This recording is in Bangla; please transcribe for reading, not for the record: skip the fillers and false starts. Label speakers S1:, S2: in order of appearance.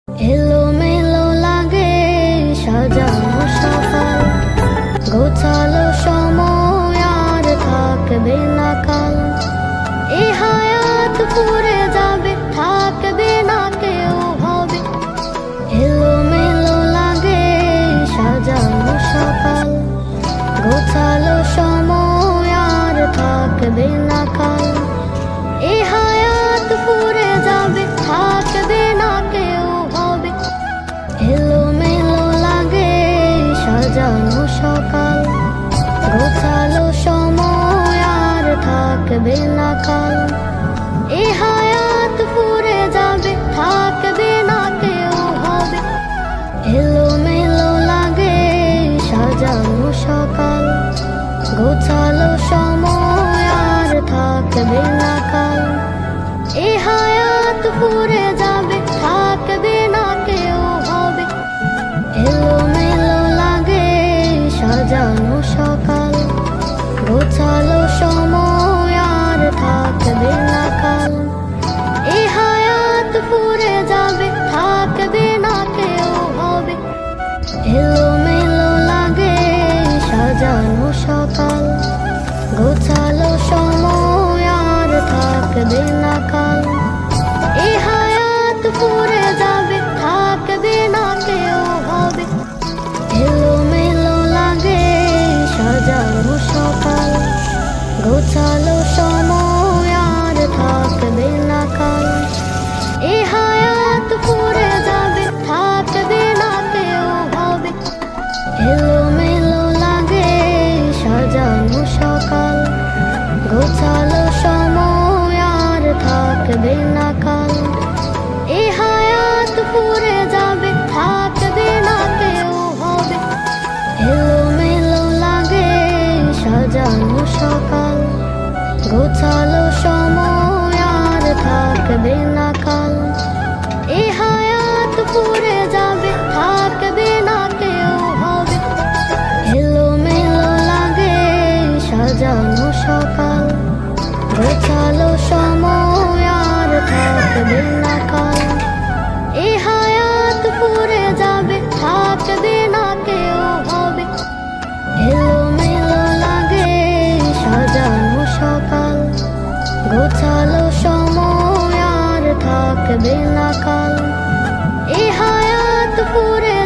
S1: এলোমেলো লাগে সাজানো সকাল, গোছালো সময় আর থাকবে না কাল। এই হায়াত পুরে যাবে, থাকবে না কেউ হবে। এলোমেলো লাগে সাজানো সকাল, গোছালো সময় আর থাকবে না কাল। এই হায়াত পুরে যাবে, থাকবে না কেউ হবে। এলোমেলো লাগে সাজানো সকাল, গোছালো সময় আর থাকবে না কাল। এই হায়াত পুরে যাবে, থাকবে না কেউ হবে। এলোমেলো লাগে সাজানো সকাল, গোছালো সময় আর থাকবে না কাল। এই হায়াত পুরে যাবে, থাকবে না কেউ হবে। এলোমেলো লাগে সাজানো সকাল, গোছালো সময় আর থাকবে না কাল। এই হায়াত পুরে যাবে, থাকবে না কেউ হবে। এলোমেলো লাগে সাজানো সকাল, গোছালো সময় আর থাকবে না কাল। এই হায়াত পুরে যাবে, থাকবে না কেউ হবে। এলোমেলো লাগে সাজানো সকাল, গোছালো সময় আর থাকবে না কাল। এই হায়াত পুরে যাবে, থাকবে না কেউ হবে। এলোমেলো লাগে সাজানো সকাল, গোছালো সময় আর থাকবে না কাল। এই হায়াত পুরে যাবে, থাকবে না কেউ হবে। এলোমেলো লাগে সাজানো সকাল, গোছালো সময় আর থাকবে না কাল। এই হায়াত পুরে যাবে, থাকবে না কেউ হবে। এলোমেলো লাগে সাজানো সকাল, গোছালো সময় আর থাকবে না কাল। এই হায়াত পুরে যাবে, থাকবে না কেউ হবে। এলোমেলো লাগে সাজানো সকাল, গোছালো সময় আর থাকবে না কাল। এই হায়াত পুরে